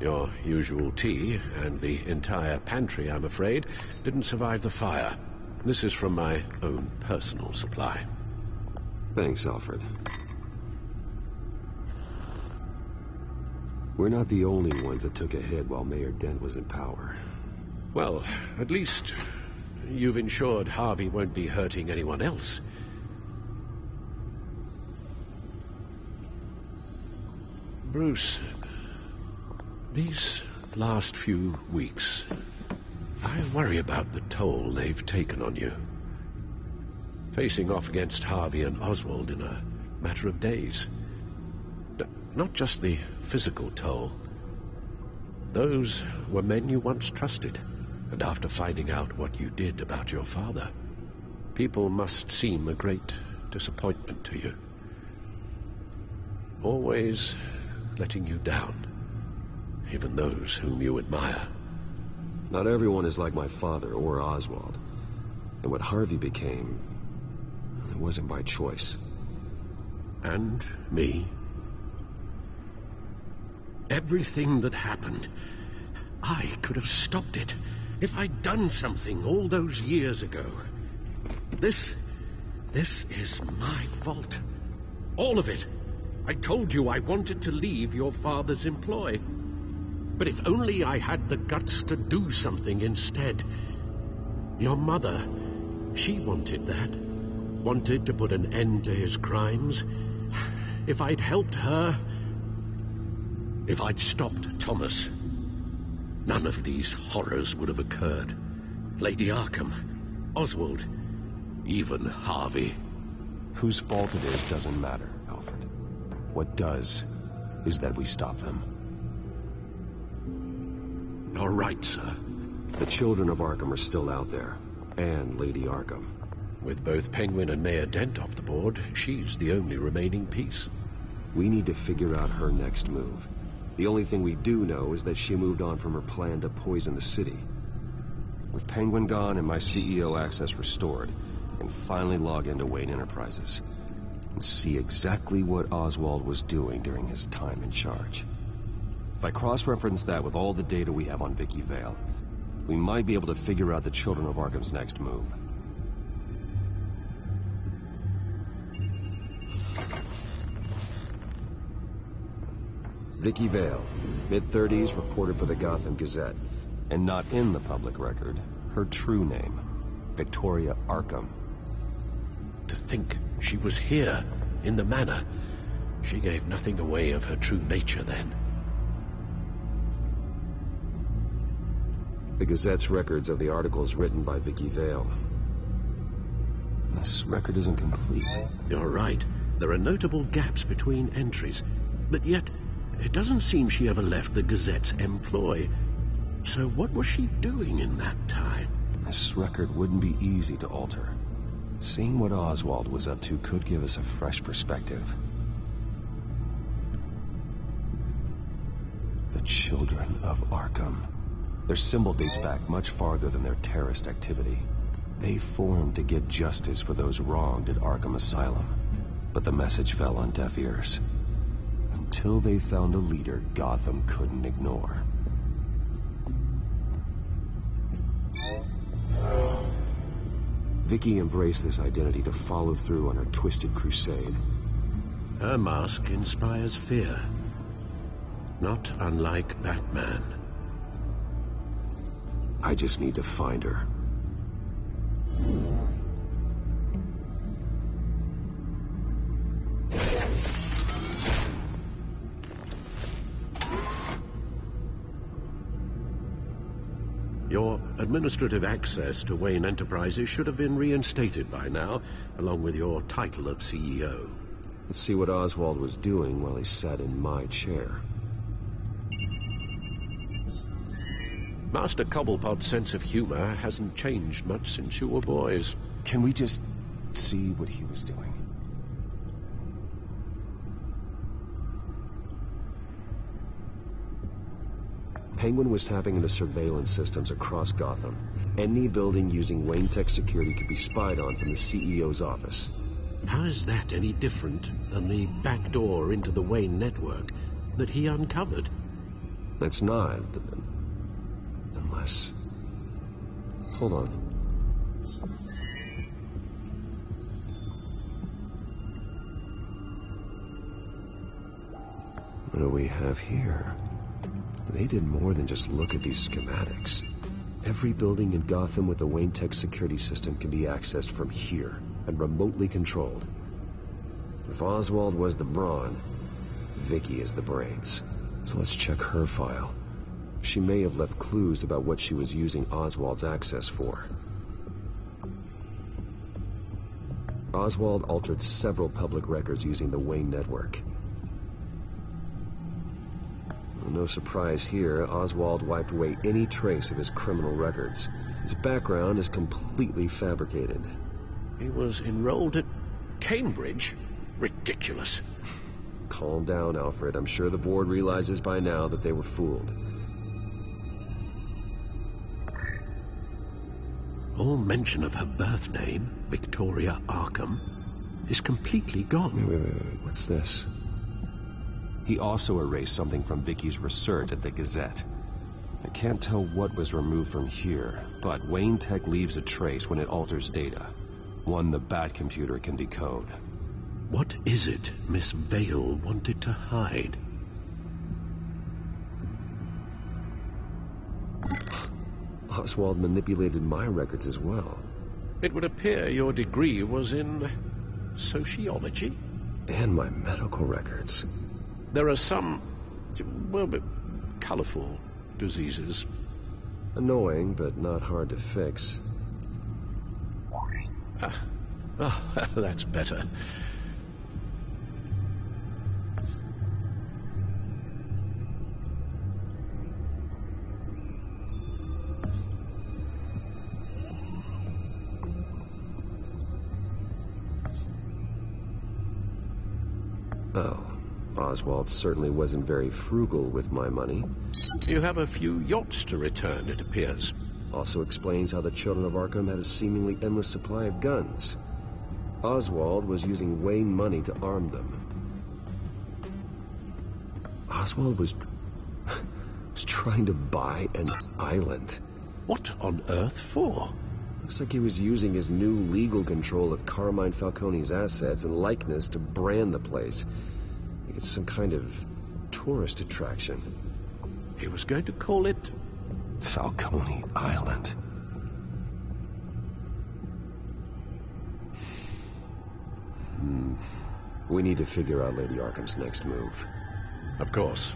Your usual tea and the entire pantry, I'm afraid, didn't survive the fire. This is from my own personal supply. Thanks, Alfred. We're not the only ones that took a hit while Mayor Dent was in power. Well, at least you've ensured Harvey won't be hurting anyone else. Bruce, these last few weeks, I worry about the toll they've taken on you. Facing off against Harvey and Oswald in a matter of days. Not just the physical toll. Those were men you once trusted, and after finding out what you did about your father, people must seem a great disappointment to you. Always letting you down, even those whom you admire. Not everyone is like my father or Oswald. And what Harvey became, it wasn't by choice. And me. Everything that happened, I could have stopped it if I'd done something all those years ago. This is my fault. All of it. I told you I wanted to leave your father's employ. But if only I had the guts to do something instead. Your mother, she wanted that. Wanted to put an end to his crimes. If I'd helped her, if I'd stopped Thomas, none of these horrors would have occurred. Lady Arkham, Oswald, even Harvey. Whose fault it is doesn't matter, Alfred. What does is that we stop them. You're right, sir. The children of Arkham are still out there, and Lady Arkham. With both Penguin and Mayor Dent off the board, she's the only remaining piece. We need to figure out her next move. The only thing we do know is that she moved on from her plan to poison the city. With Penguin gone and my CEO access restored, I can finally log into Wayne Enterprises and see exactly what Oswald was doing during his time in charge. If I cross-reference that with all the data we have on Vicky Vale, we might be able to figure out the Children of Arkham's next move. Vicky Vale, mid-30s, reported for the Gotham Gazette, and not in the public record, her true name, Victoria Arkham. To think she was here, in the manor. She gave nothing away of her true nature then. The Gazette's records of the articles written by Vicky Vale. This record isn't complete. You're right. There are notable gaps between entries, but yet it doesn't seem she ever left the Gazette's employ. So what was she doing in that time? This record wouldn't be easy to alter. Seeing what Oswald was up to could give us a fresh perspective. The Children of Arkham. Their symbol dates back much farther than their terrorist activity. They formed to get justice for those wronged at Arkham Asylum. But the message fell on deaf ears. Until they found a leader Gotham couldn't ignore. Vicky embraced this identity to follow through on her twisted crusade. Her mask inspires fear. Not unlike Batman. I just need to find her. Your administrative access to Wayne Enterprises should have been reinstated by now, along with your title of CEO. Let's see what Oswald was doing while he sat in my chair. Master Cobblepot's sense of humor hasn't changed much since you were boys. Can we just see what he was doing? Penguin was tapping into surveillance systems across Gotham. Any building using Wayne Tech security could be spied on from the CEO's office. How is that any different than the back door into the Wayne network that he uncovered? It's not. Unless... Hold on. What do we have here? They did more than just look at these schematics. Every building in Gotham with a Wayne Tech security system can be accessed from here and remotely controlled. If Oswald was the brawn, Vicky is the brains. So let's check her file. She may have left clues about what she was using Oswald's access for. Oswald altered several public records using the Wayne network. Well, no surprise here, Oswald wiped away any trace of his criminal records. His background is completely fabricated. He was enrolled at Cambridge? Ridiculous. Calm down, Alfred. I'm sure the board realizes by now that they were fooled. All mention of her birth name, Victoria Arkham, is completely gone. Wait. What's this? He also erased something from Vicky's research at the Gazette. I can't tell what was removed from here, but Wayne Tech leaves a trace when it alters data. One the Bat computer can decode. What is it Miss Vale wanted to hide? Oswald manipulated my records as well. It would appear your degree was in sociology. And my medical records. There are some, well, colorful diseases. Annoying, but not hard to fix. That's better. Oh, Oswald certainly wasn't very frugal with my money. You have a few yachts to return, it appears. Also explains how the children of Arkham had a seemingly endless supply of guns. Oswald was using Wayne money to arm them. Oswald was trying to buy an island. What on earth for? Looks like he was using his new legal control of Carmine Falcone's assets and likeness to brand the place. Like it's some kind of tourist attraction. He was going to call it Falcone Island. We need to figure out Lady Arkham's next move. Of course.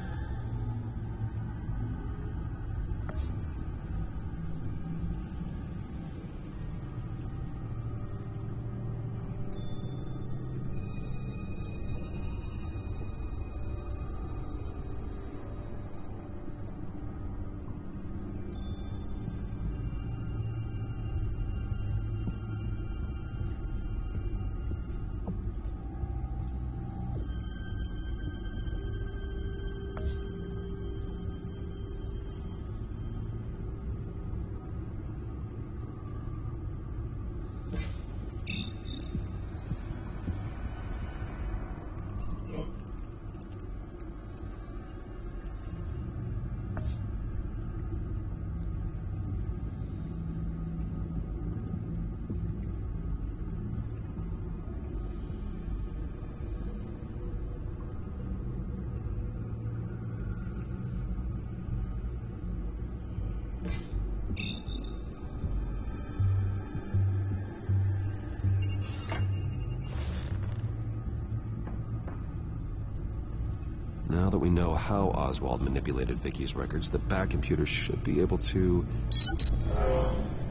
Now that we know how Oswald manipulated Vicky's records, the Bat computer should be able to...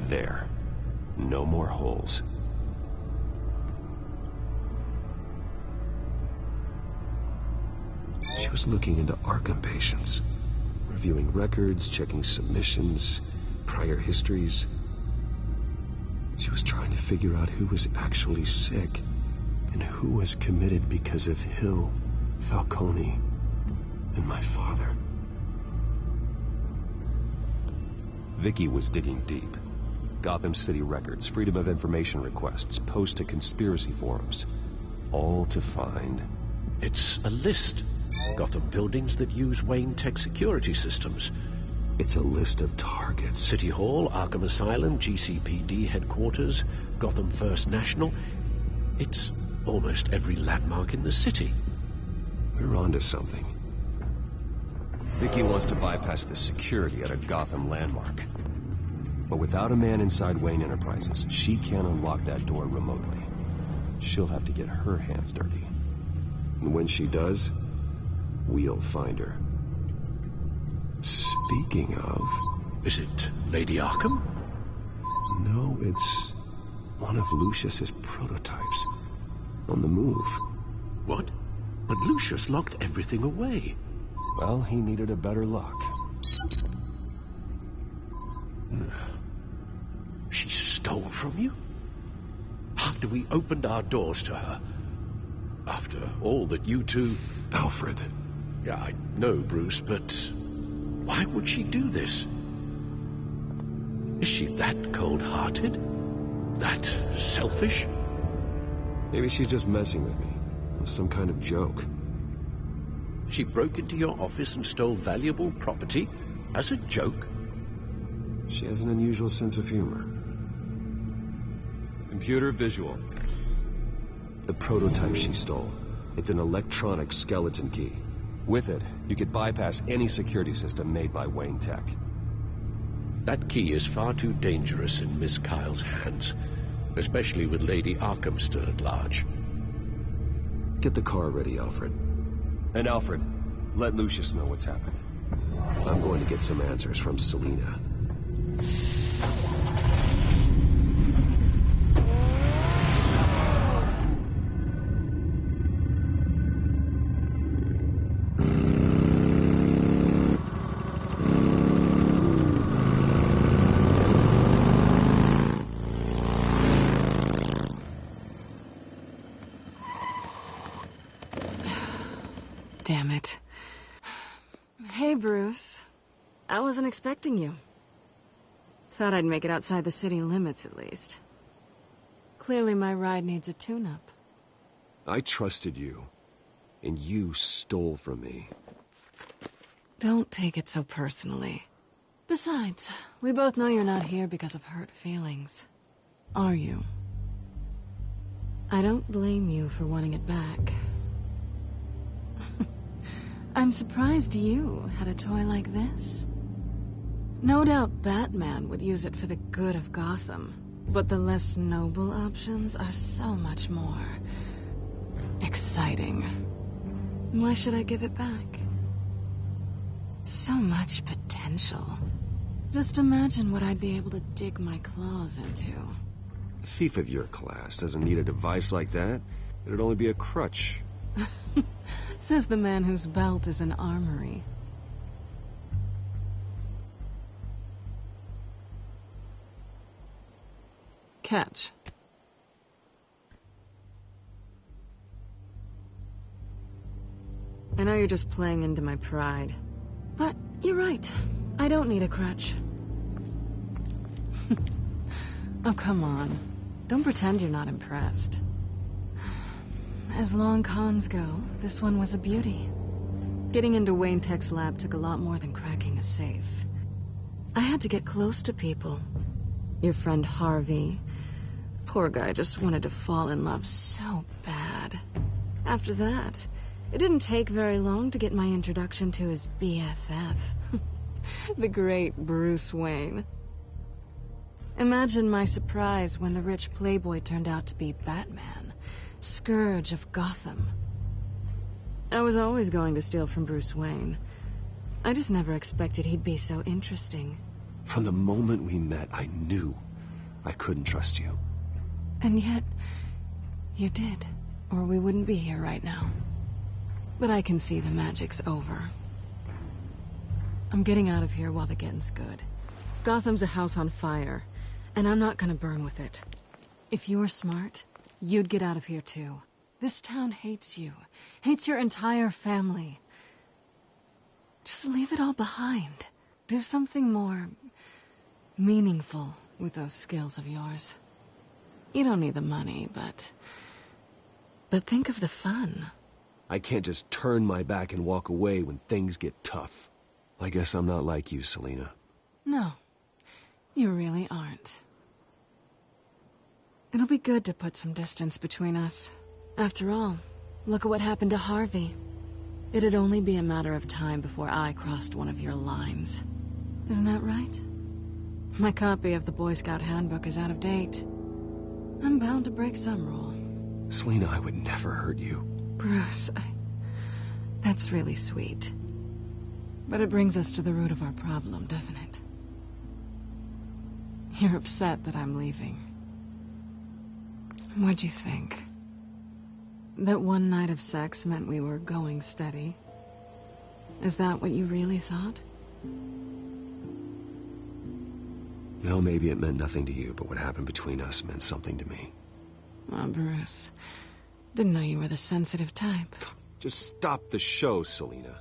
There. No more holes. She was looking into Arkham patients, reviewing records, checking submissions, prior histories. She was trying to figure out who was actually sick and who was committed because of Hill, Falcone, and my father. Vicky was digging deep. Gotham City records, Freedom of Information requests, posts to conspiracy forums. All to find... It's a list Gotham buildings that use Wayne Tech security systems. It's a list of targets. City Hall, Arkham Asylum, GCPD headquarters, Gotham First National. It's almost every landmark in the city. We're onto something. Vicky wants to bypass the security at a Gotham landmark. But without a man inside Wayne Enterprises, she can't unlock that door remotely. She'll have to get her hands dirty. And when she does, we'll find her. Speaking of... Is it Lady Arkham? No, it's one of Lucius's prototypes. On the move. What? But Lucius locked everything away. Well, he needed a better lock. She stole from you? After we opened our doors to her? After all that you two... Alfred. Yeah, I know, Bruce, but why would she do this? Is she that cold-hearted? That selfish? Maybe she's just messing with me. It was some kind of joke. She broke into your office and stole valuable property as a joke? She has an unusual sense of humor. Computer visual. The prototype she stole. It's an electronic skeleton key. With it, you could bypass any security system made by Wayne Tech. That key is far too dangerous in Miss Kyle's hands, especially with Lady Arkham still at large. Get the car ready, Alfred. And Alfred, let Lucius know what's happened. I'm going to get some answers from Selina. Damn it. Hey, Bruce. I wasn't expecting you. Thought I'd make it outside the city limits, at least. Clearly my ride needs a tune-up. I trusted you, and you stole from me. Don't take it so personally. Besides, we both know you're not here because of hurt feelings. Are you? I don't blame you for wanting it back. I'm surprised you had a toy like this. No doubt Batman would use it for the good of Gotham, but the less noble options are so much more exciting. Why should I give it back? So much potential. Just imagine what I'd be able to dig my claws into. A thief of your class doesn't need a device like that. It'd only be a crutch. Says the man whose belt is an armory. Catch. I know you're just playing into my pride, but you're right. I don't need a crutch. Oh, come on. Don't pretend you're not impressed. As long cons go, this one was a beauty. Getting into Wayne Tech's lab took a lot more than cracking a safe. I had to get close to people. Your friend Harvey. Poor guy just wanted to fall in love so bad. After that, it didn't take very long to get my introduction to his BFF. The great Bruce Wayne. Imagine my surprise when the rich playboy turned out to be Batman, scourge of Gotham. I was always going to steal from Bruce Wayne. I just never expected he'd be so interesting. From the moment we met, I knew I couldn't trust you. And yet, you did, or we wouldn't be here right now. But I can see the magic's over. I'm getting out of here while the getting's good. Gotham's a house on fire, and I'm not gonna burn with it. If you were smart, you'd get out of here too. This town hates you, hates your entire family. Just leave it all behind. Do something more meaningful with those skills of yours. You don't need the money, but think of the fun. I can't just turn my back and walk away when things get tough. I guess I'm not like you, Selena. No, you really aren't. It'll be good to put some distance between us. After all, look at what happened to Harvey. It'd only be a matter of time before I crossed one of your lines. Isn't that right? My copy of the Boy Scout Handbook is out of date. I'm bound to break some rule. Selena, I would never hurt you. Bruce, that's really sweet. But it brings us to the root of our problem, doesn't it? You're upset that I'm leaving. What'd you think? That one night of sex meant we were going steady? Is that what you really thought? Well, maybe it meant nothing to you, but what happened between us meant something to me. Oh, Bruce. Didn't know you were the sensitive type. Just stop the show, Selena.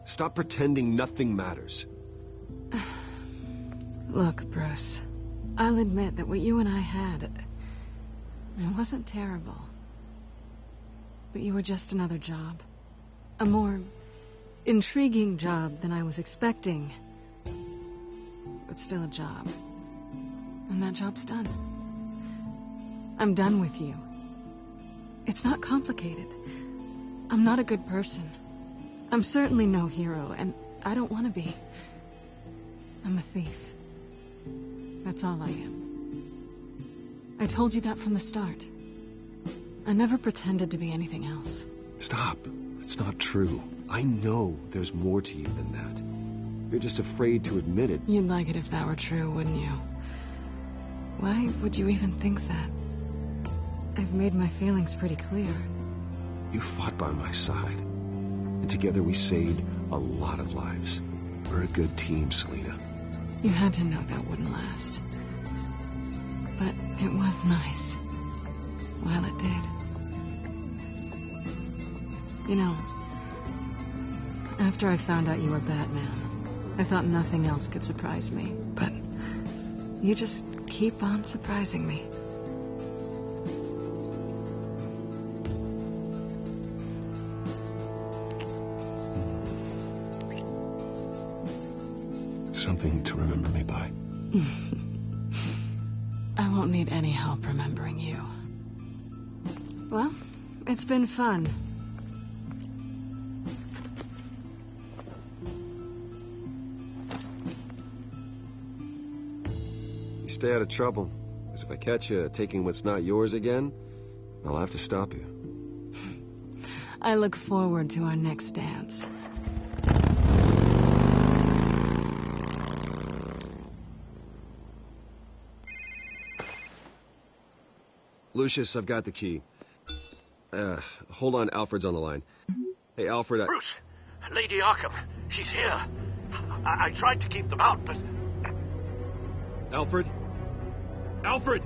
Stop pretending nothing matters. Look, Bruce. I'll admit that what you and I had, it wasn't terrible. But you were just another job. A more intriguing job than I was expecting. But still a job. And that job's done. I'm done with you. It's not complicated. I'm not a good person. I'm certainly no hero, and I don't want to be. I'm a thief. That's all I am. I told you that from the start. I never pretended to be anything else. Stop. It's not true. I know there's more to you than that. You're just afraid to admit it. You'd like it if that were true, wouldn't you? Why would you even think that? I've made my feelings pretty clear. You fought by my side. And together we saved a lot of lives. We're a good team, Selena. You had to know that wouldn't last. But it was nice. While it did. You know, after I found out you were Batman, I thought nothing else could surprise me. But you just keep on surprising me. Something to remember me by. I won't need any help remembering you. Well, it's been fun. You stay out of trouble. Because if I catch you taking what's not yours again, I'll have to stop you. I look forward to our next dance. Lucius, I've got the key. Hold on, Alfred's on the line. Hey, Alfred, Bruce! Lady Arkham, she's here. I tried to keep them out, but... Alfred? Alfred!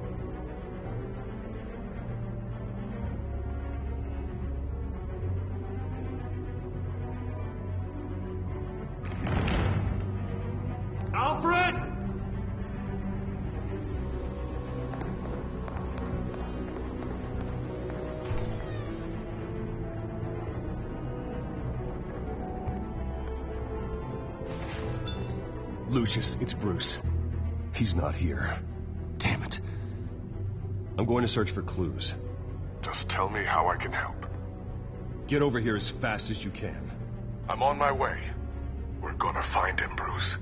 Alfred! Lucius, it's Bruce. He's not here. Damn it. I'm going to search for clues. Just tell me how I can help. Get over here as fast as you can. I'm on my way. We're gonna find him, Bruce.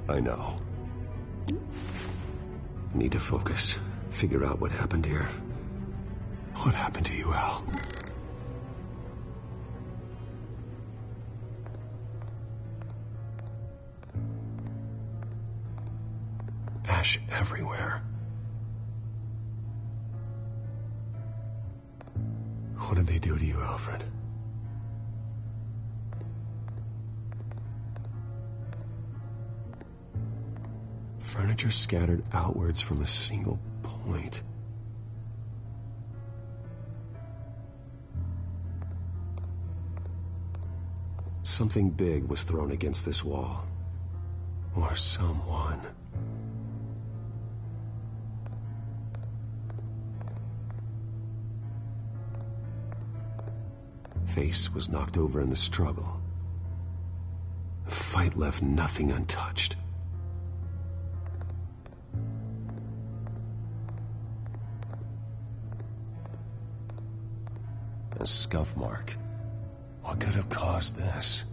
I know. I need to focus. Figure out what happened here. What happened to you, Al? Ash everywhere. What did they do to you, Alfred? Furniture scattered outwards from a single point. Something big was thrown against this wall. Or someone. face was knocked over in the struggle. The fight left nothing untouched. A scuff mark. What could have caused this?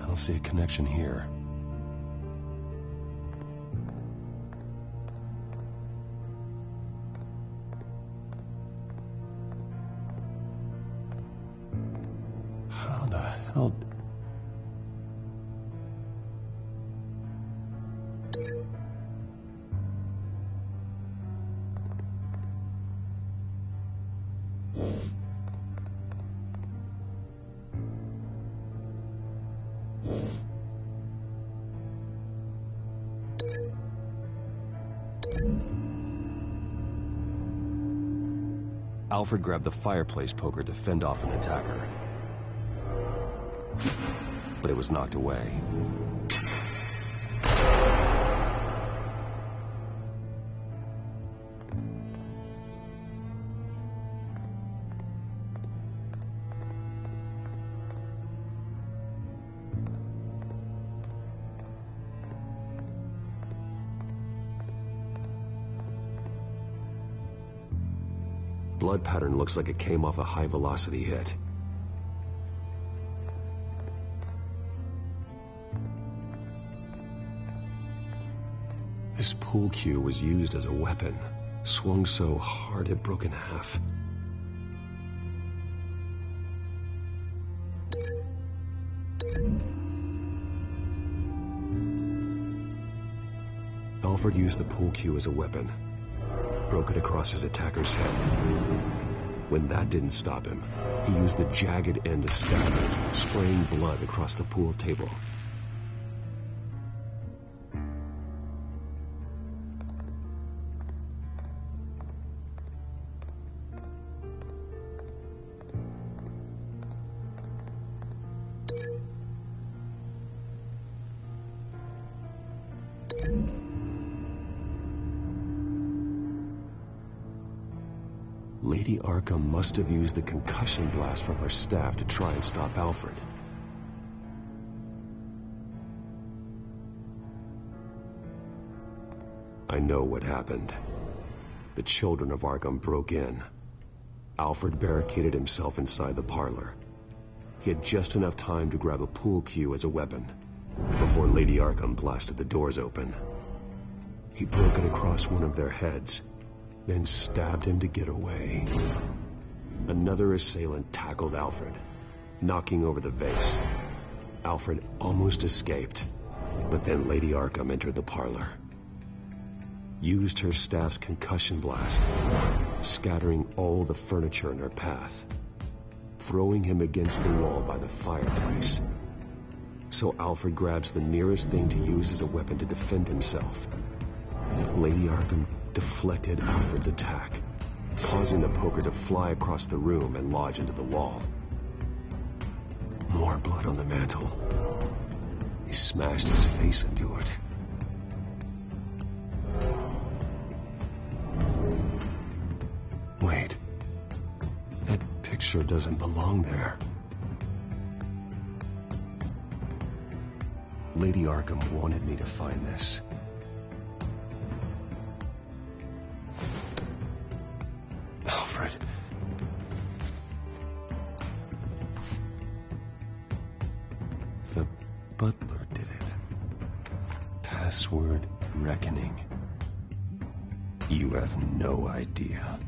I don't see a connection here. How the hell... Alfred grabbed the fireplace poker to fend off an attacker. But it was knocked away. Blood pattern looks like it came off a high-velocity hit. This pool cue was used as a weapon, swung so hard it broke in half. Alfred used the pool cue as a weapon. Broke it across his attacker's head. When that didn't stop him, he used the jagged end to stab him, spraying blood across the pool table. Lady Arkham must have used the concussion blast from her staff to try and stop Alfred. I know what happened. The children of Arkham broke in. Alfred barricaded himself inside the parlor. He had just enough time to grab a pool cue as a weapon before Lady Arkham blasted the doors open. He broke it across one of their heads, then stabbed him to get away. Another assailant tackled Alfred, knocking over the vase. Alfred almost escaped, but then Lady Arkham entered the parlor. Used her staff's concussion blast, scattering all the furniture in her path, throwing him against the wall by the fireplace. So Alfred grabs the nearest thing to use as a weapon to defend himself. Lady Arkham deflected Alfred's attack, causing the poker to fly across the room and lodge into the wall. More blood on the mantel. He smashed his face into it. Wait. That picture doesn't belong there. Lady Arkham wanted me to find this. Alfred. The butler did it. Password reckoning. You have no idea.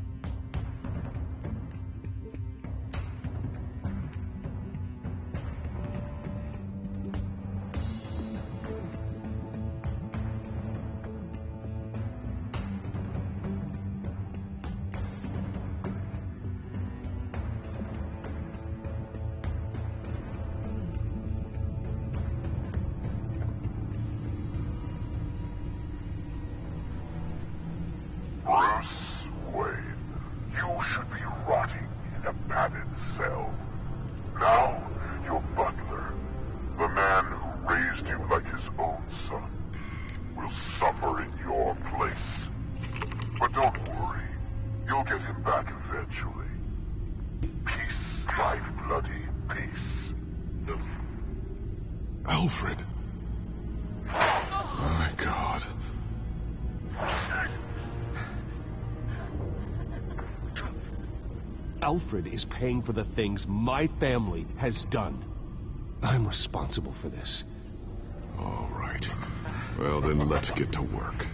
Now, your butler, the man who raised you like his own Alfred. My God. Alfred is paying for the things my family has done. I'm responsible for this. All right. Well, then let's get to work.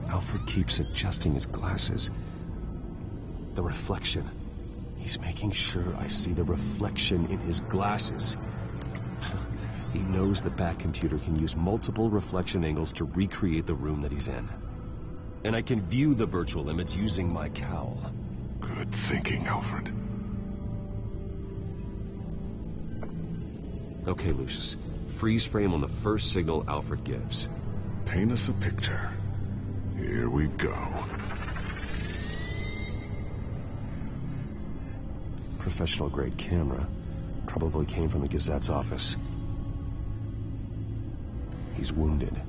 Alfred keeps adjusting his glasses. The reflection. He's making sure I see the reflection in his glasses. He knows the Bat computer can use multiple reflection angles to recreate the room that he's in. And I can view the virtual image using my cowl. Good thinking, Alfred. Okay, Lucius. Freeze frame on the first signal Alfred gives. Paint us a picture. Here we go. Professional-grade camera. Probably came from the Gazette's office. He's wounded.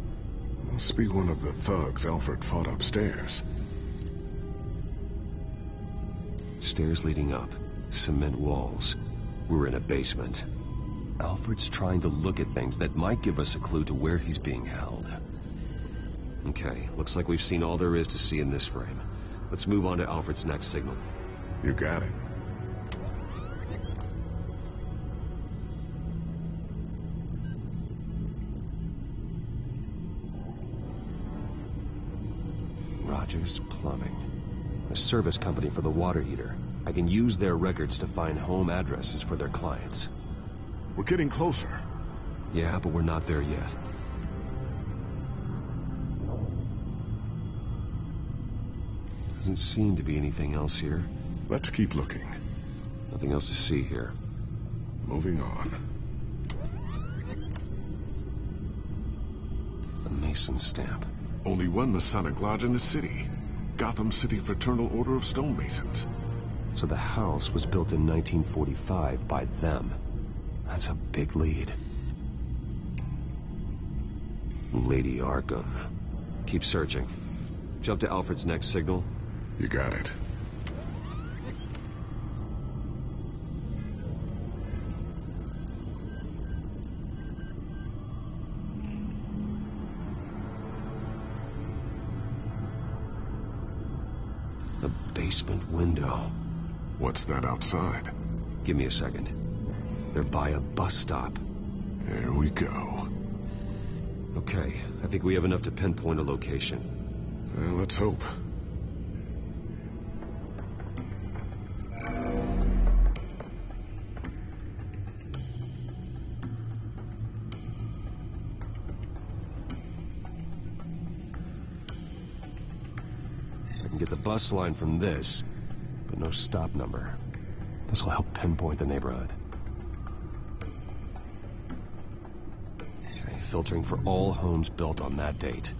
Must be one of the thugs Alfred fought upstairs. Stairs leading up. Cement walls. We're in a basement. Alfred's trying to look at things that might give us a clue to where he's being held. Okay, looks like we've seen all there is to see in this frame. Let's move on to Alfred's next signal. You got it. Rogers Plumbing. A service company for the water heater. I can use their records to find home addresses for their clients. We're getting closer. Yeah, but we're not there yet. Doesn't seem to be anything else here. Let's keep looking. Nothing else to see here. Moving on. A Mason stamp. Only one Masonic lodge in the city. Gotham City Fraternal Order of Stonemasons. So the house was built in 1945 by them. That's a big lead. Lady Arkham. Keep searching. Jump to Alfred's next signal. You got it. A basement window. What's that outside? Give me a second. They're by a bus stop. Here we go. Okay, I think we have enough to pinpoint a location. Well, let's hope. I can get the bus line from this, but no stop number. This will help pinpoint the neighborhood. Okay, filtering for all homes built on that date.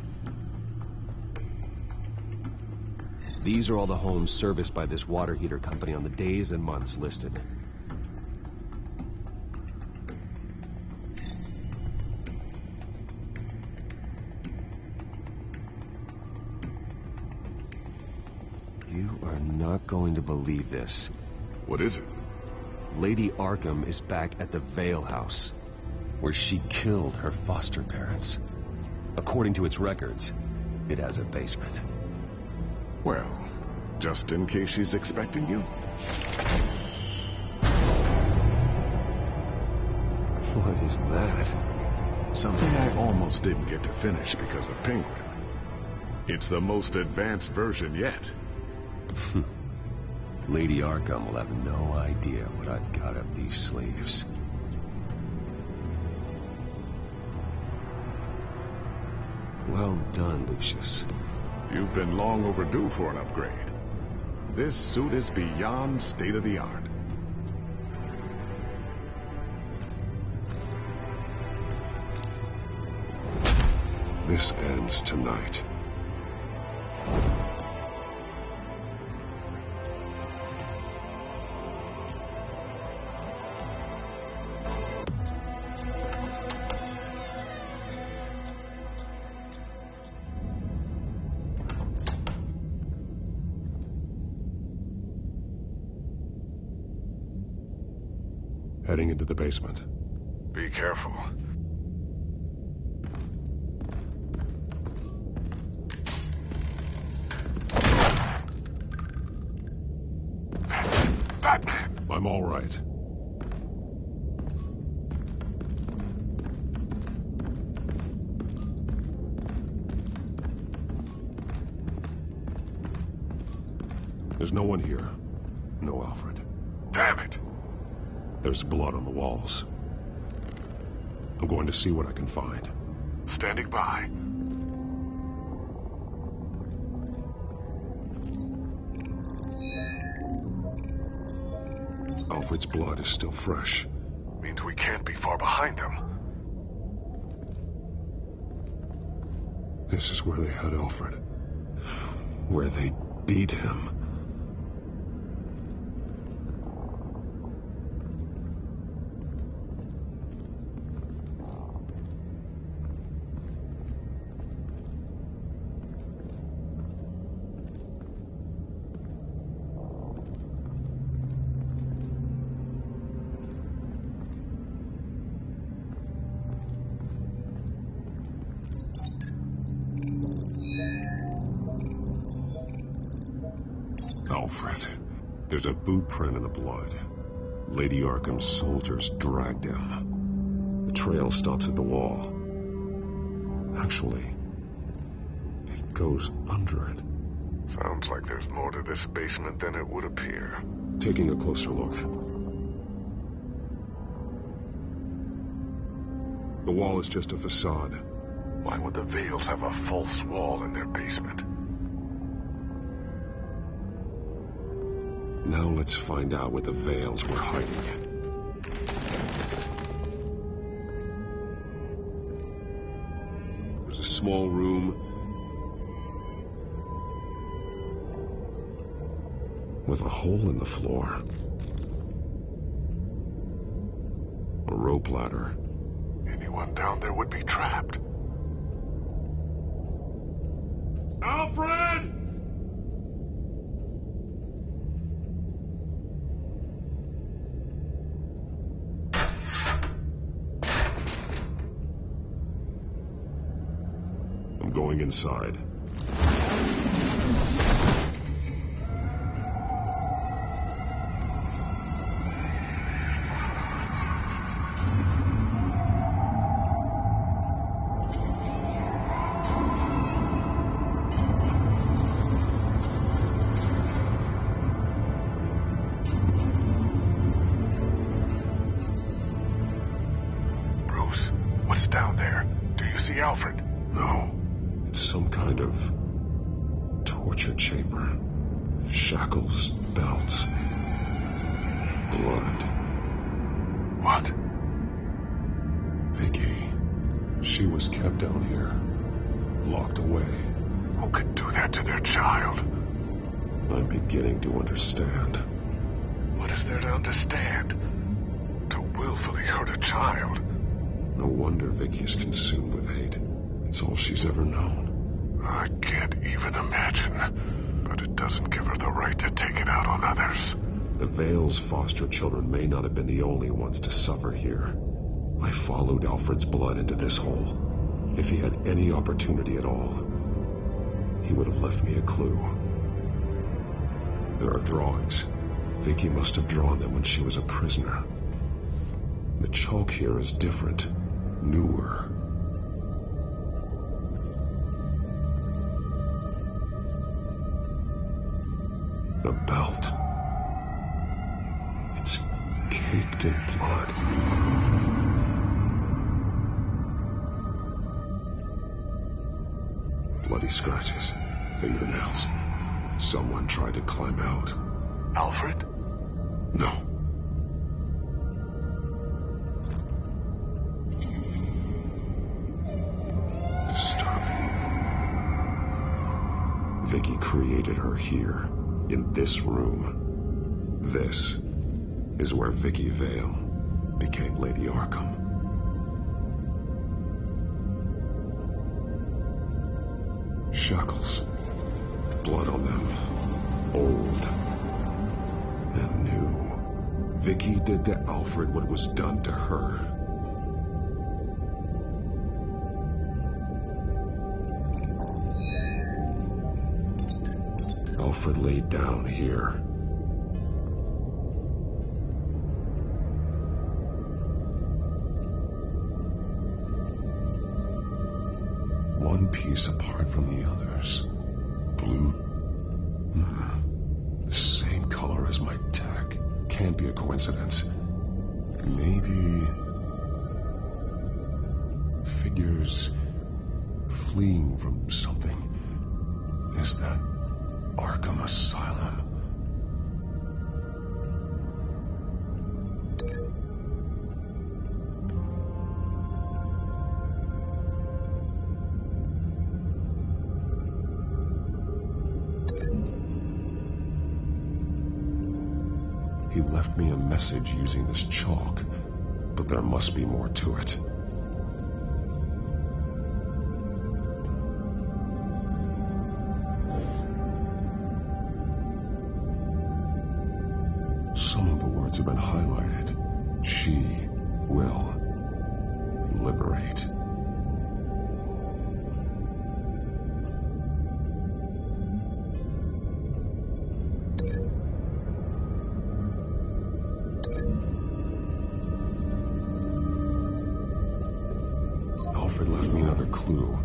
These are all the homes serviced by this water heater company on the days and months listed. You are not going to believe this. What is it? Lady Arkham is back at the Vale House, where she killed her foster parents. According to its records, it has a basement. Well, just in case she's expecting you. What is that? Something I almost didn't get to finish because of Penguin. It's the most advanced version yet. Lady Arkham will have no idea what I've got up these sleeves. Well done, Lucius. You've been long overdue for an upgrade. This suit is beyond state-of-the-art. This ends tonight. Heading into the basement. Be careful. Batman! I'm all right. There's no one here. No Alfred. Damn it! There's blood on the walls. I'm going to see what I can find. Standing by. Alfred's blood is still fresh. Means we can't be far behind them. This is where they had Alfred. Where they beat him. Alfred. There's a boot print in the blood. Lady Arkham's soldiers dragged him. The trail stops at the wall. Actually, it goes under it. Sounds like there's more to this basement than it would appear. Taking a closer look. The wall is just a facade. Why would the Vales have a false wall in their basement? Now let's find out what the Vales were hiding. There's a small room with a hole in the floor. A rope ladder. Anyone down there would be trapped. Alfred! I'm going inside. Bruce, what's down there? Do you see Alfred? No. It's some kind of torture chamber. Shackles, belts, blood. What? Vicky. She was kept down here, locked away. Who could do that to their child? I'm beginning to understand. What is there to understand? To willfully hurt a child? No wonder Vicky is consumed with hate. It's all she's ever known. I can't even imagine. But it doesn't give her the right to take it out on others. The Vale's foster children may not have been the only ones to suffer here. I followed Alfred's blood into this hole. If he had any opportunity at all, he would have left me a clue. There are drawings. Vicky must have drawn them when she was a prisoner. The chalk here is different, newer. The belt. It's caked in blood. Bloody scratches, fingernails. Someone tried to climb out. Alfred? No. Disturbing. Vicky created her here, in this room. This is where Vicky Vale became Lady Arkham. Shackles. Blood on them. Old and new. Vicky did to Alfred what was done to her. Alfred laid down here. One piece apart from the others. Blue. The same color as my tag. Can't be a coincidence. Maybe... figures fleeing from something. Is that Arkham Asylum? He left me a message using this chalk, but there must be more to it. Some of the words have been highlighted. She will liberate. Alfred left me another clue.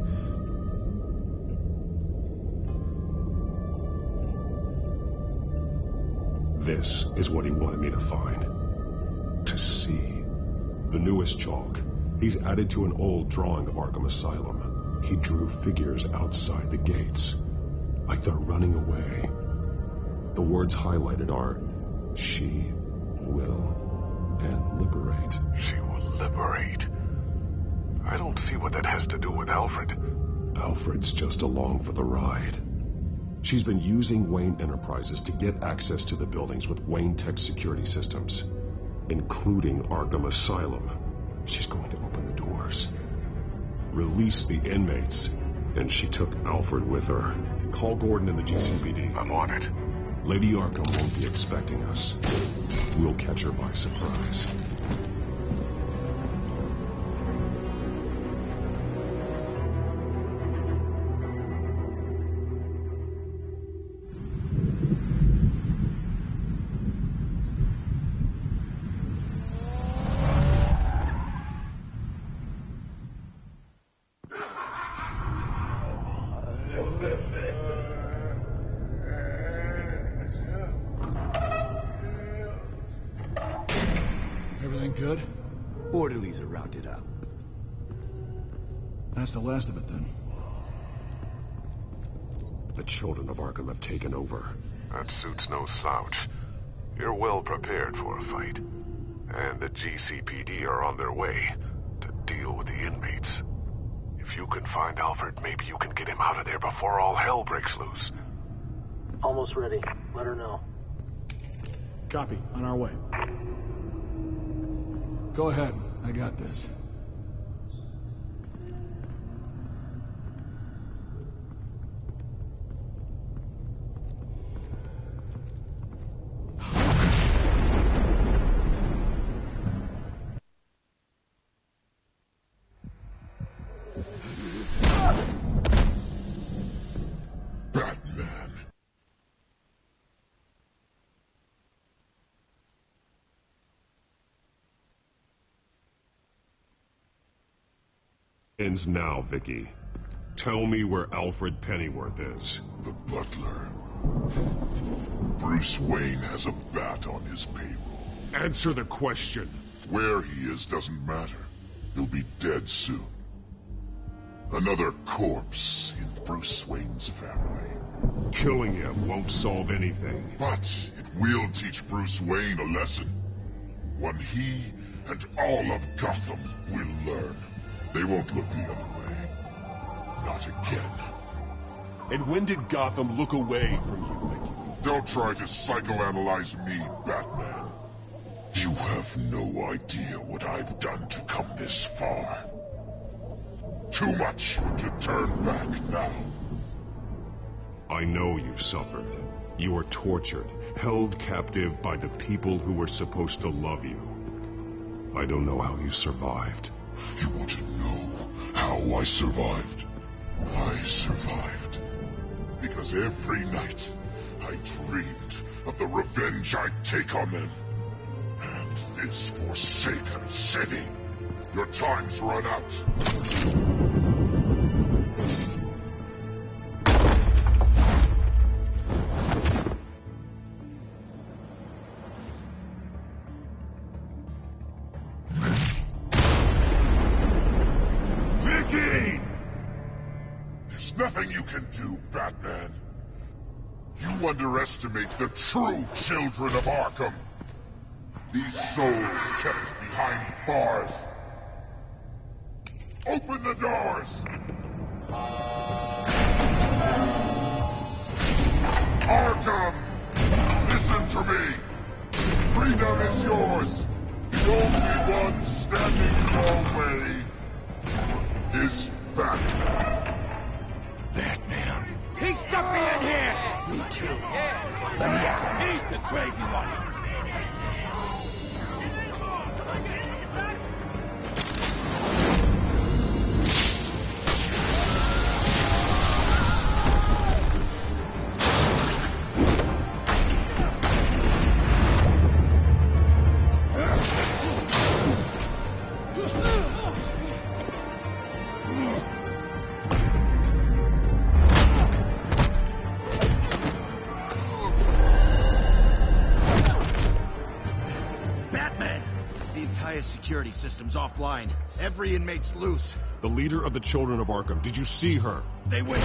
This is what he wanted me to find. To see. The newest chalk. He's added to an old drawing of Arkham Asylum. He drew figures outside the gates. Like they're running away. The words highlighted are, she will and liberate. She will liberate. I don't see what that has to do with Alfred. Alfred's just along for the ride. She's been using Wayne Enterprises to get access to the buildings with Wayne Tech security systems, including Arkham Asylum. She's going to open the doors, release the inmates, and she took Alfred with her. Call Gordon and the GCPD. I'm on it. Lady Arkham won't be expecting us. We'll catch her by surprise. Everything good? Orderlies are rounded up. That's the last of it, then. The children of Arkham have taken over. That suit's no slouch. You're well prepared for a fight. And the GCPD are on their way to deal with the inmates. If you can find Alfred, maybe you can get him out of there before all hell breaks loose. Almost ready. Let her know. Copy. On our way. Go ahead. I got this. Batman. Ends now, Vicky. Tell me where Alfred Pennyworth is. The butler. Bruce Wayne has a bat on his payroll. Answer the question. Where he is doesn't matter. He'll be dead soon. Another corpse in Bruce Wayne's family. Killing him won't solve anything. But it will teach Bruce Wayne a lesson. One he and all of Gotham will learn. They won't look the other way. Not again. And when did Gotham look away from you, Vicky? Don't try to psychoanalyze me, Batman. You have no idea what I've done to come this far. Too much to turn back now. I know you've suffered. You were tortured, held captive by the people who were supposed to love you. I don't know how you survived. You want to know how I survived? I survived because every night I dreamed of the revenge I'd take on them. And this forsaken city. Your time's run out. Nothing you can do, Batman. You underestimate the true children of Arkham. These souls kept behind bars. Open the doors! Arkham! Listen to me! Freedom is yours! The only one standing in your way is Batman. Batman. He stuck me in here! Me too. Let me out. He's the crazy one. Security system's offline. Every inmate's loose. The leader of the Children of Arkham, did you see her? They wait.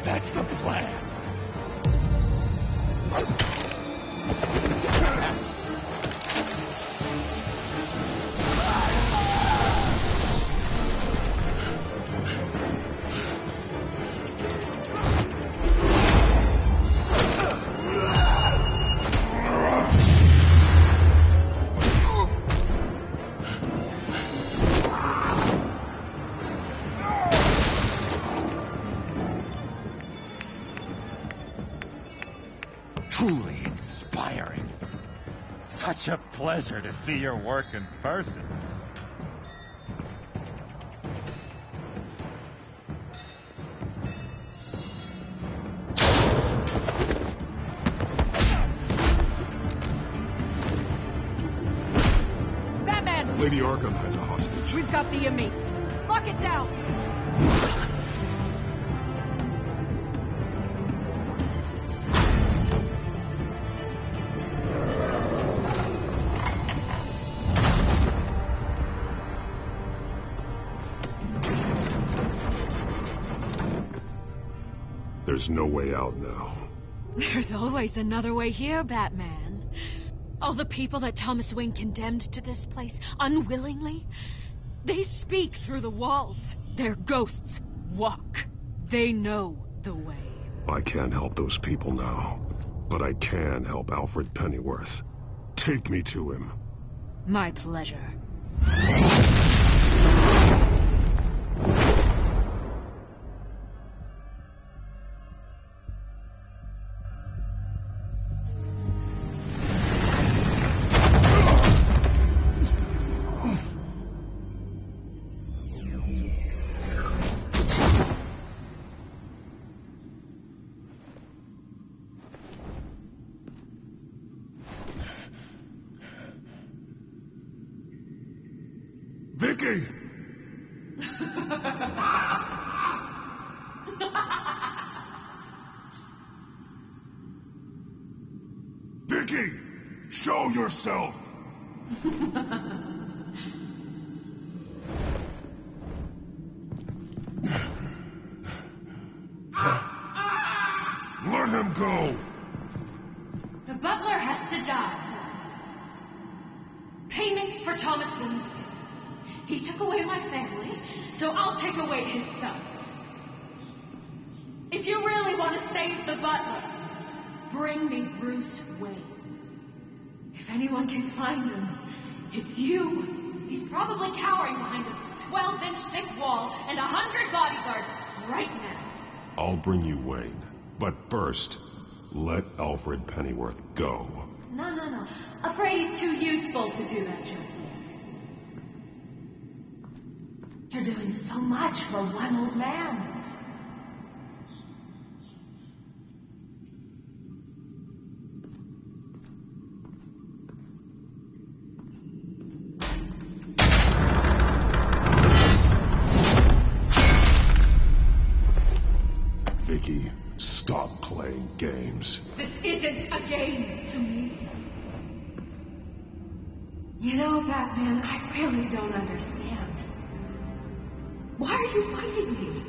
That's the plan. Truly inspiring. Such a pleasure to see your work in person. Batman! Lady Arkham has a hostage. We've got the inmates. Lock it down! There's no way out now. There's always another way here, Batman. All the people that Thomas Wayne condemned to this place unwillingly, they speak through the walls. Their ghosts walk. They know the way. I can't help those people now, but I can help Alfred Pennyworth. Take me to him. My pleasure. Vicky! Vicky! Show yourself! Let him go! The butler has to die. Payment for Thomas Wayne's sins. He took away my family, so I'll take away his sons. If you really want to save the butler, bring me Bruce Wayne. If anyone can find him, it's you. He's probably cowering behind a 12-inch thick wall and 100 bodyguards right now. I'll bring you Wayne, but first, let Alfred Pennyworth go. No. Afraid he's too useful to do that just yet. You're doing so much for one old man. Vicky, stop playing games. This isn't a game to me. You know, Batman, I really don't understand. Why are you fighting me?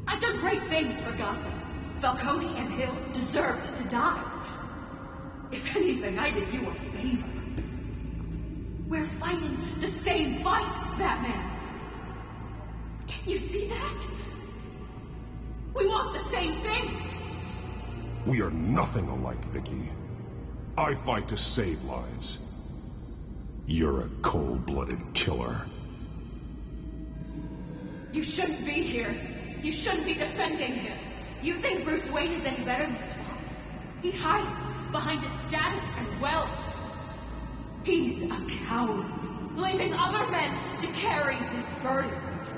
I've done great things for Gotham. Falcone and Hill deserved to die. If anything, I did you a favor. We're fighting the same fight, Batman. Can't you see that? We want the same things. We are nothing alike, Vicky. I fight to save lives. You're a cold-blooded killer. You shouldn't be here. You shouldn't be defending him. You think Bruce Wayne is any better than Swamp? He hides behind his status and wealth. He's a coward, leaving other men to carry his burdens.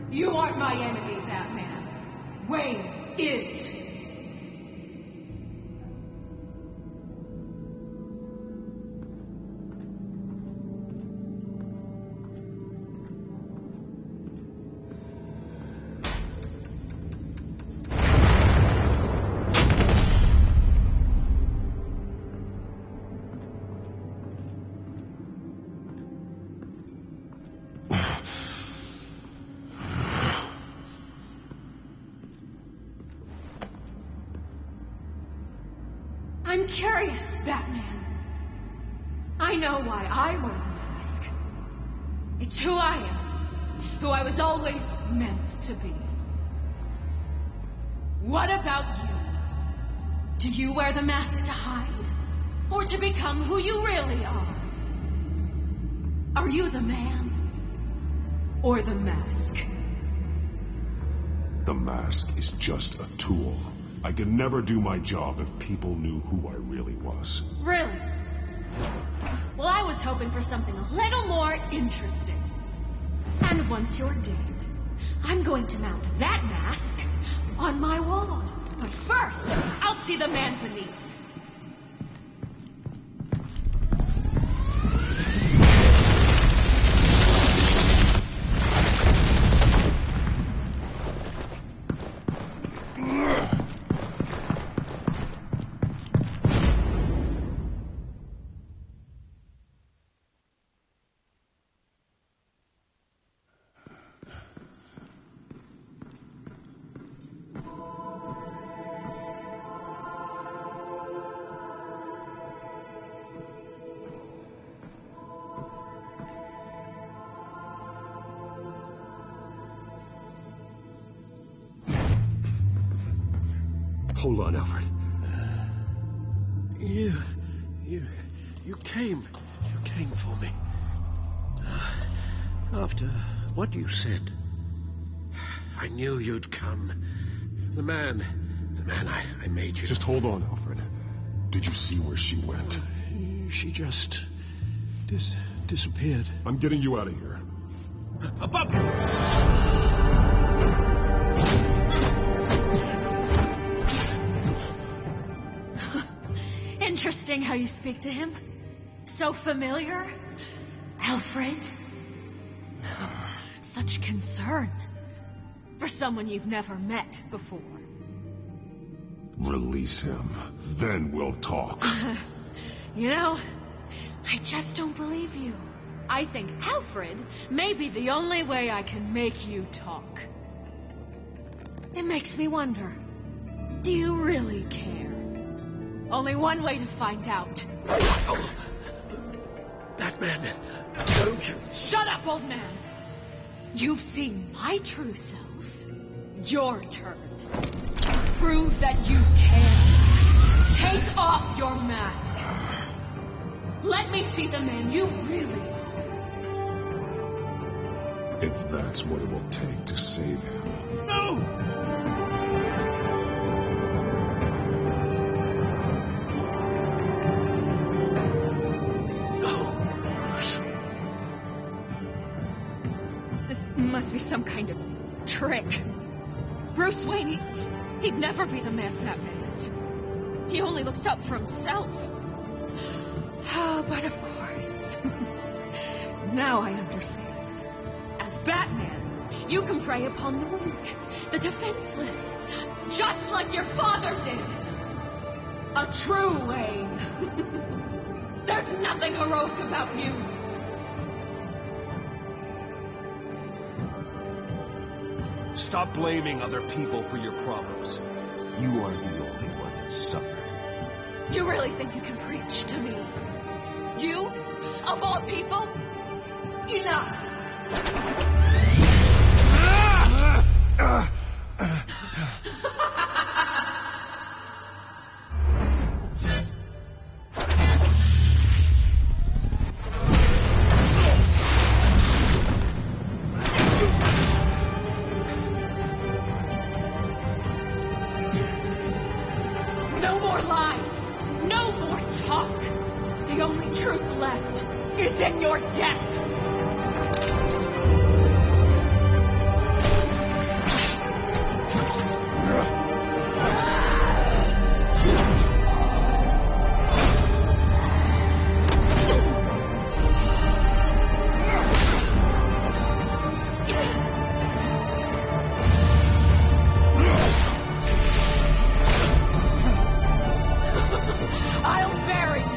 You aren't my enemy, Batman. Wayne is. I'm curious, Batman. I know why I wear the mask. It's who I am. Who I was always meant to be. What about you? Do you wear the mask to hide? Or to become who you really are? Are you the man? Or the mask? The mask is just a tool. I could never do my job if people knew who I really was. Really? Well, I was hoping for something a little more interesting. And once you're dead, I'm going to mount that mask on my wall. But first, I'll see the man beneath. Hold on, Alfred. You came for me. After what you said, I knew you'd come. The man I made you. Just hold on, Alfred. Did you see where she went? She just disappeared. I'm getting you out of here. Above you! Interesting how you speak to him. So familiar. Alfred. Such concern for someone you've never met before. Release him. Then we'll talk. You know, I just don't believe you. I think Alfred may be the only way I can make you talk. It makes me wonder, do you really care? Only one way to find out. Batman, don't you... Shut up, old man! You've seen my true self. Your turn. Prove that you can. Take off your mask. Let me see the man you really are. If that's what it will take to save him. No! Must be some kind of trick. Bruce Wayne, he'd never be the man Batman is. He only looks out for himself. But of course, now I understand. As Batman, you can prey upon the weak, the defenseless, just like your father did. A true Wayne. There's nothing heroic about you. Stop blaming other people for your problems. You are the only one who suffered. You really think you can preach to me? You? Of all people? Enough! No more lies! No more talk! The only truth left is in your death! I'll bury you!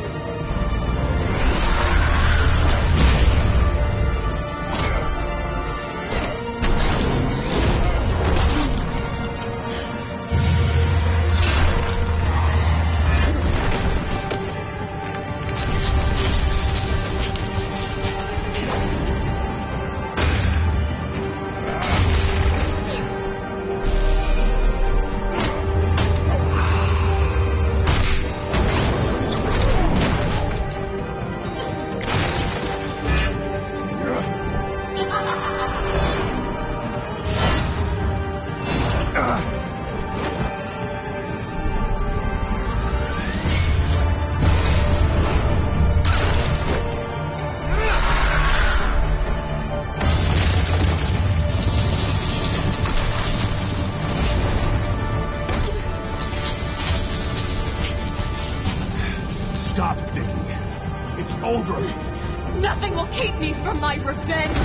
over. Nothing will keep me from my revenge.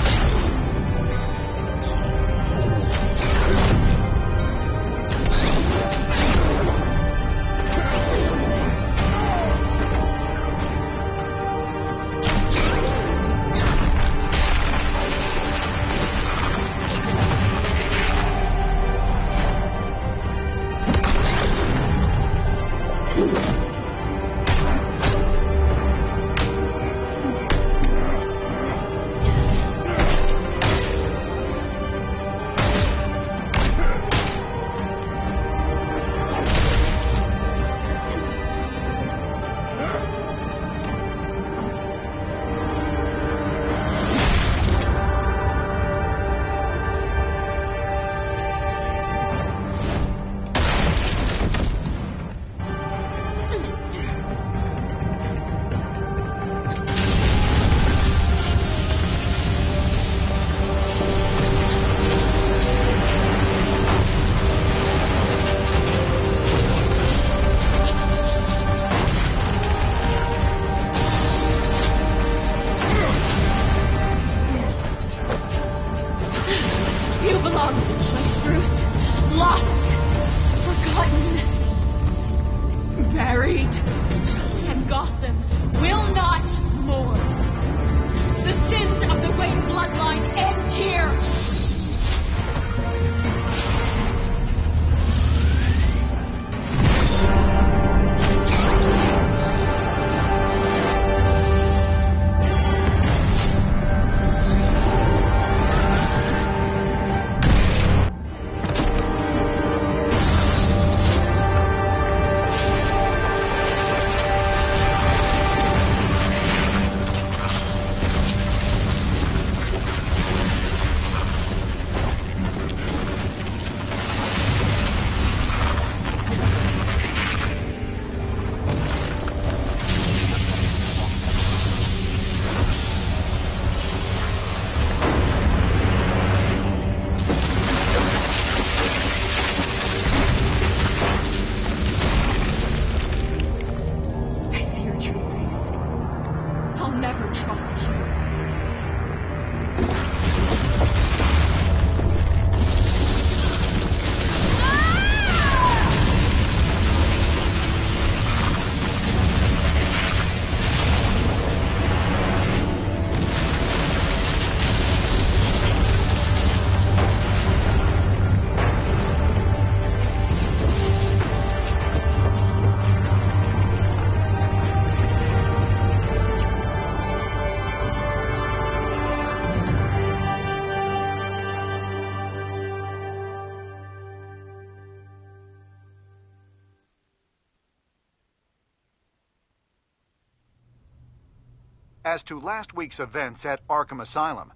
As to last week's events at Arkham Asylum,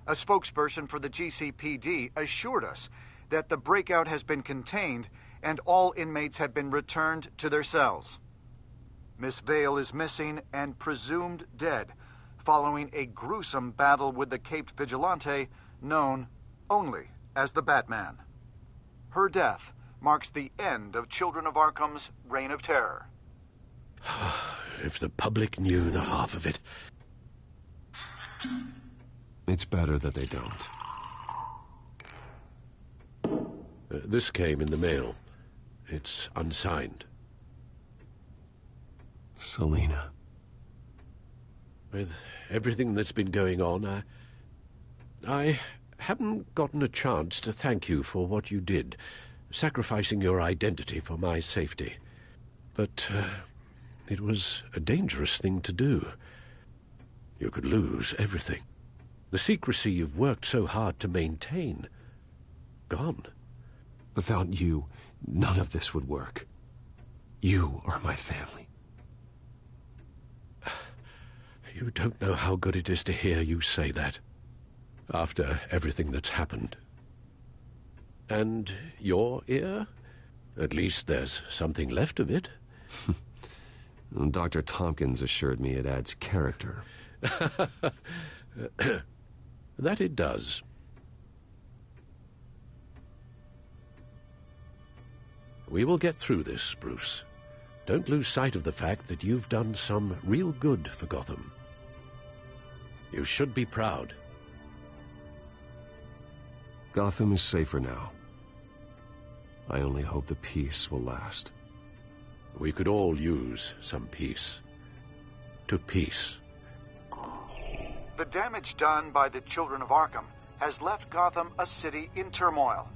a spokesperson for the GCPD assured us that the breakout has been contained and all inmates have been returned to their cells. Miss Vale is missing and presumed dead following a gruesome battle with the caped vigilante known only as the Batman. Her death marks the end of Children of Arkham's reign of terror. If the public knew the half of it. It's better that they don't. This came in the mail. It's unsigned. Selena. With everything that's been going on, I haven't gotten a chance to thank you for what you did, sacrificing your identity for my safety. But it was a dangerous thing to do. You could lose everything. The secrecy you've worked so hard to maintain. Gone. Without you, none of this would work. You are my family. You don't know how good it is to hear you say that, after everything that's happened. And your ear? At least there's something left of it. Dr. Tompkins assured me it adds character. That it does. We will get through this, Bruce. Don't lose sight of the fact that you've done some real good for Gotham. You should be proud. Gotham is safer now. I only hope the peace will last. We could all use some peace. To peace. The damage done by the children of Arkham has left Gotham a city in turmoil.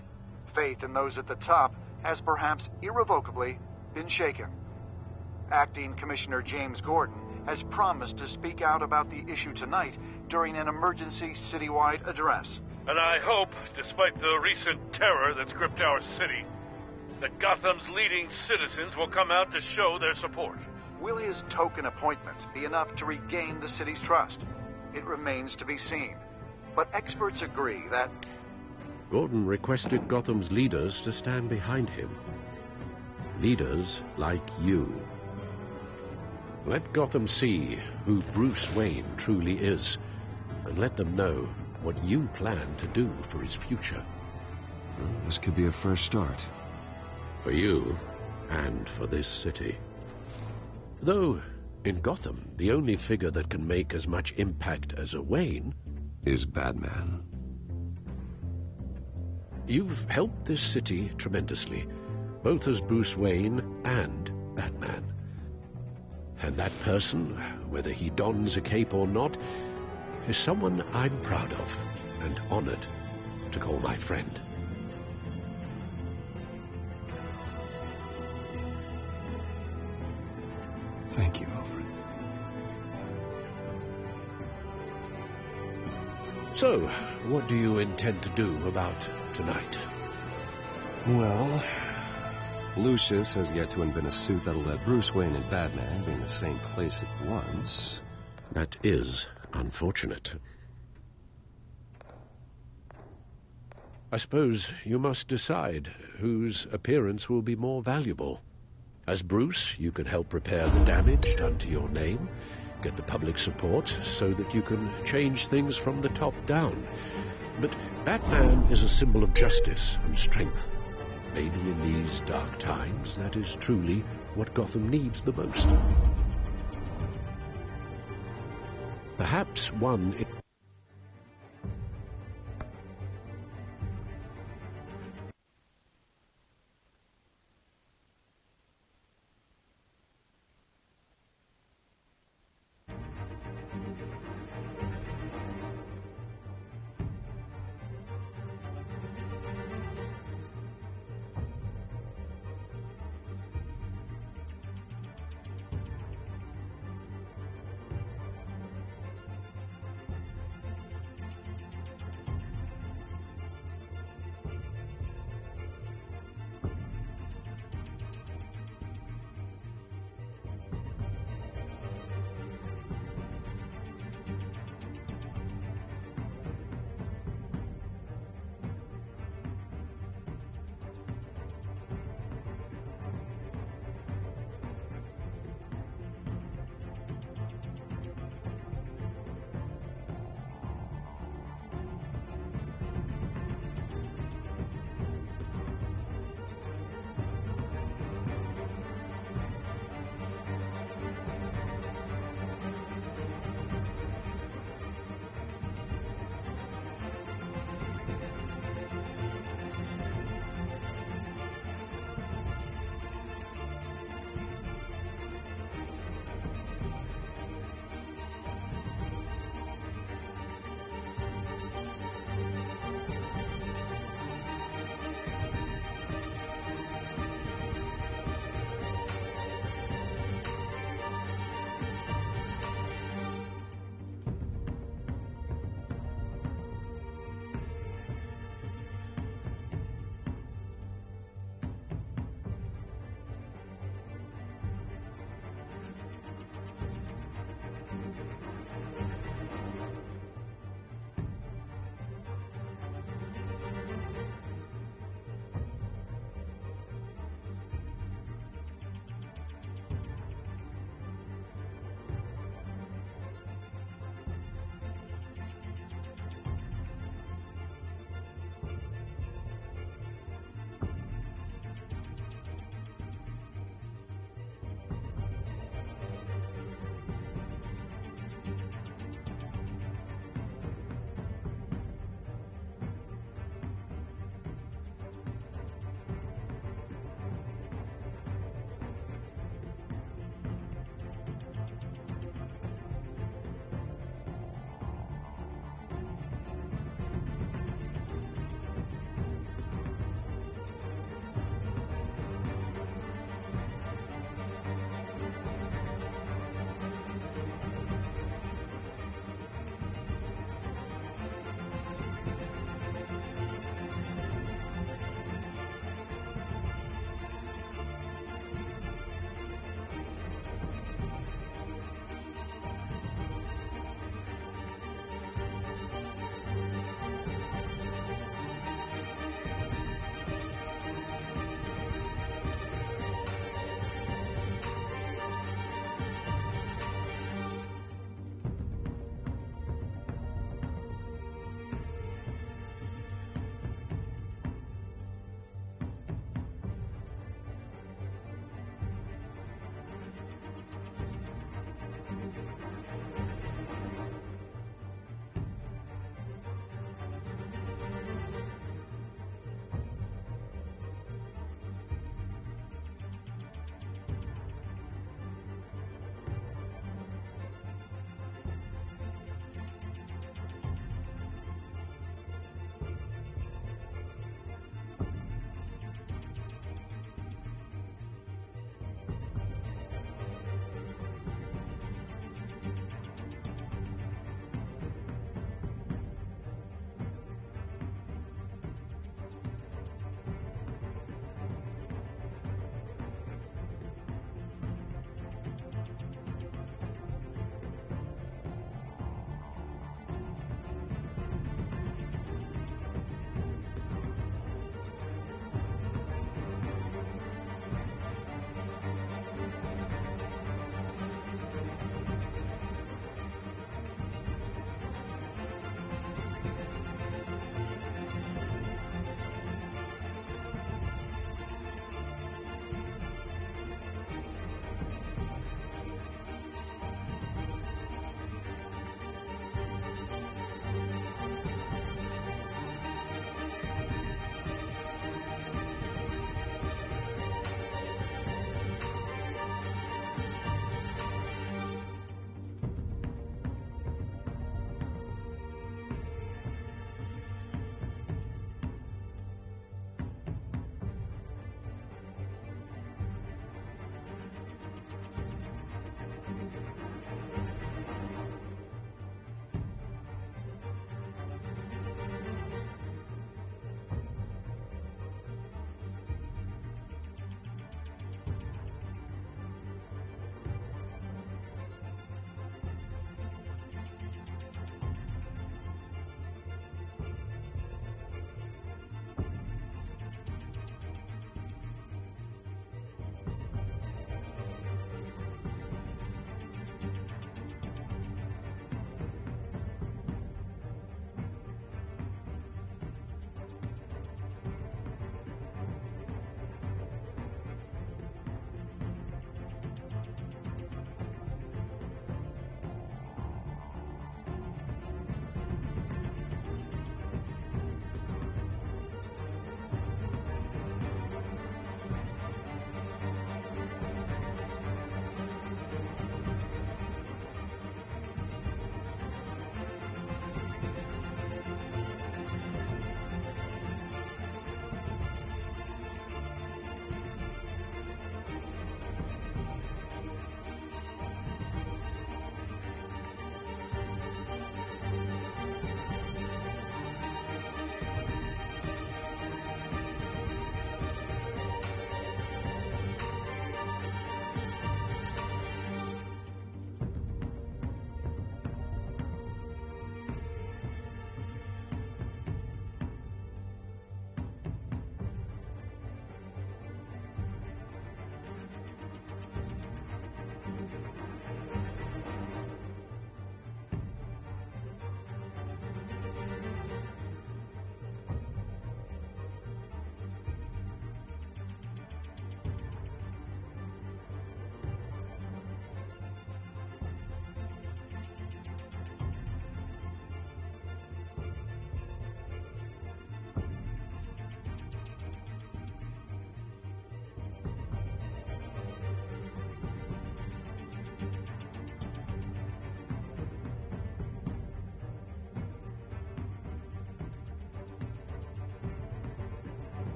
Faith in those at the top has perhaps irrevocably been shaken. Acting Commissioner James Gordon has promised to speak out about the issue tonight during an emergency citywide address. And I hope, despite the recent terror that's gripped our city, that Gotham's leading citizens will come out to show their support. Will his token appointment be enough to regain the city's trust? It remains to be seen. But experts agree that... Gordon requested Gotham's leaders to stand behind him. Leaders like you. Let Gotham see who Bruce Wayne truly is, and let them know what you plan to do for his future. Well, this could be a first start. For you, and for this city. Though, in Gotham, the only figure that can make as much impact as a Wayne... is Batman. You've helped this city tremendously, both as Bruce Wayne and Batman. And that person, whether he dons a cape or not, is someone I'm proud of and honored to call my friend. Thank you, Alfred. So, what do you intend to do about tonight? Well, Lucius has yet to invent a suit that'll let Bruce Wayne and Batman be in the same place at once. That is unfortunate. I suppose you must decide whose appearance will be more valuable. As Bruce, you can help repair the damage done to your name, get the public support so that you can change things from the top down. But Batman is a symbol of justice and strength. Maybe in these dark times, that is truly what Gotham needs the most. Perhaps one...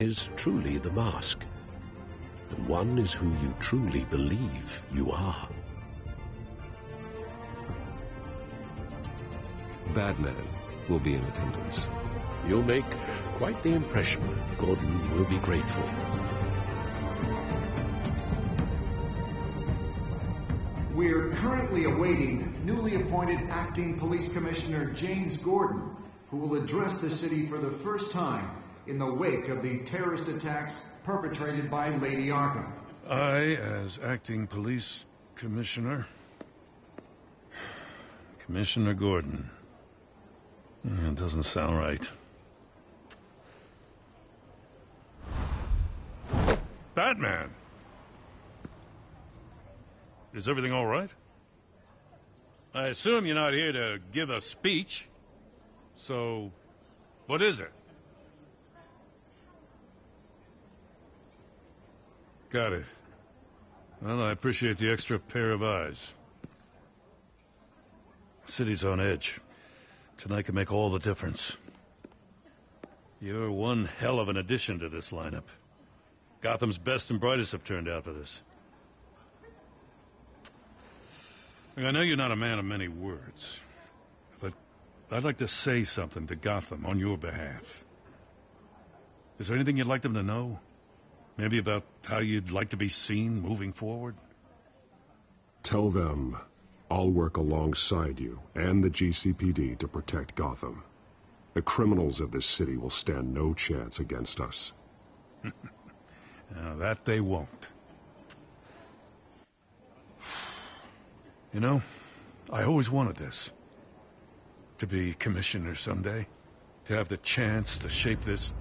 is truly the mask, and one is who you truly believe you are. Batman will be in attendance. You'll make quite the impression. Gordon will be grateful. We're currently awaiting newly appointed Acting Police Commissioner James Gordon, who will address the city for the first time in the wake of the terrorist attacks perpetrated by Lady Arkham. I, as Acting Police Commissioner... Commissioner Gordon. It doesn't sound right. Batman! Is everything all right? I assume you're not here to give a speech. So, what is it? Got it. Well, I appreciate the extra pair of eyes. City's on edge. Tonight can make all the difference. You're one hell of an addition to this lineup. Gotham's best and brightest have turned out for this. I know you're not a man of many words, but I'd like to say something to Gotham on your behalf. Is there anything you'd like them to know? Maybe about how you'd like to be seen moving forward? Tell them I'll work alongside you and the GCPD to protect Gotham. The criminals of this city will stand no chance against us. Now, that they won't. You know, I always wanted this. To be commissioner someday. To have the chance to shape this.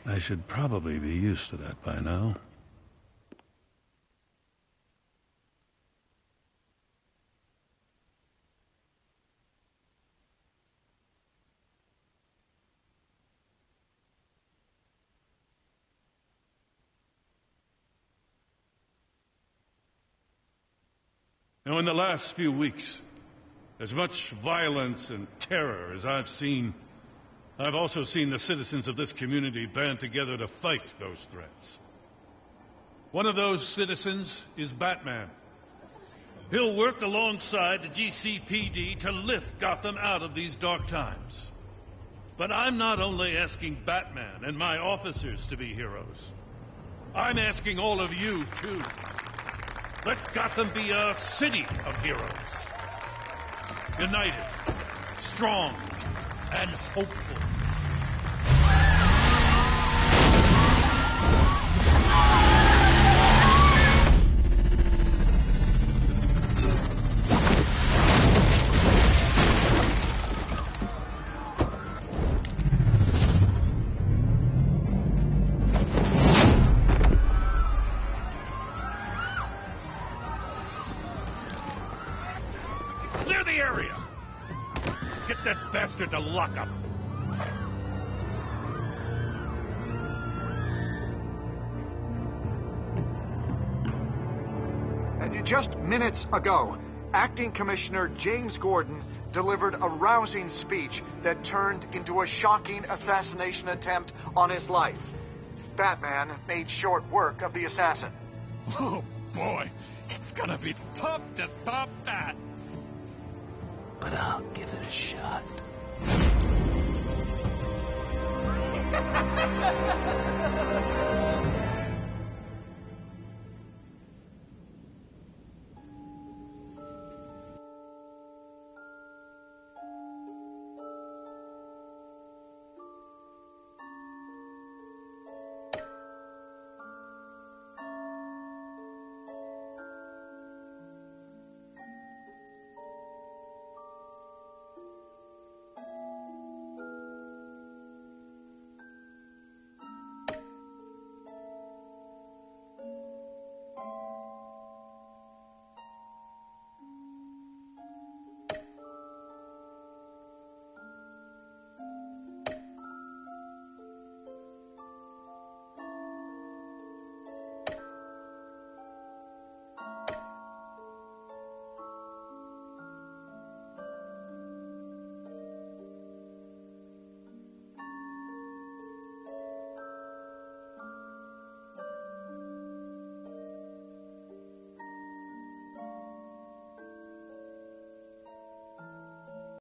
I should probably be used to that by now. Now, in the last few weeks, as much violence and terror as I've seen, I've also seen the citizens of this community band together to fight those threats. One of those citizens is Batman. He'll work alongside the GCPD to lift Gotham out of these dark times. But I'm not only asking Batman and my officers to be heroes. I'm asking all of you, too. Let Gotham be a city of heroes. United, strong, and hopeful. Clear the area! Get that bastard to lock up! Just minutes ago, Acting Commissioner James Gordon delivered a rousing speech that turned into a shocking assassination attempt on his life. Batman made short work of the assassin. Oh, boy. It's gonna be tough to top that. But I'll give it a shot.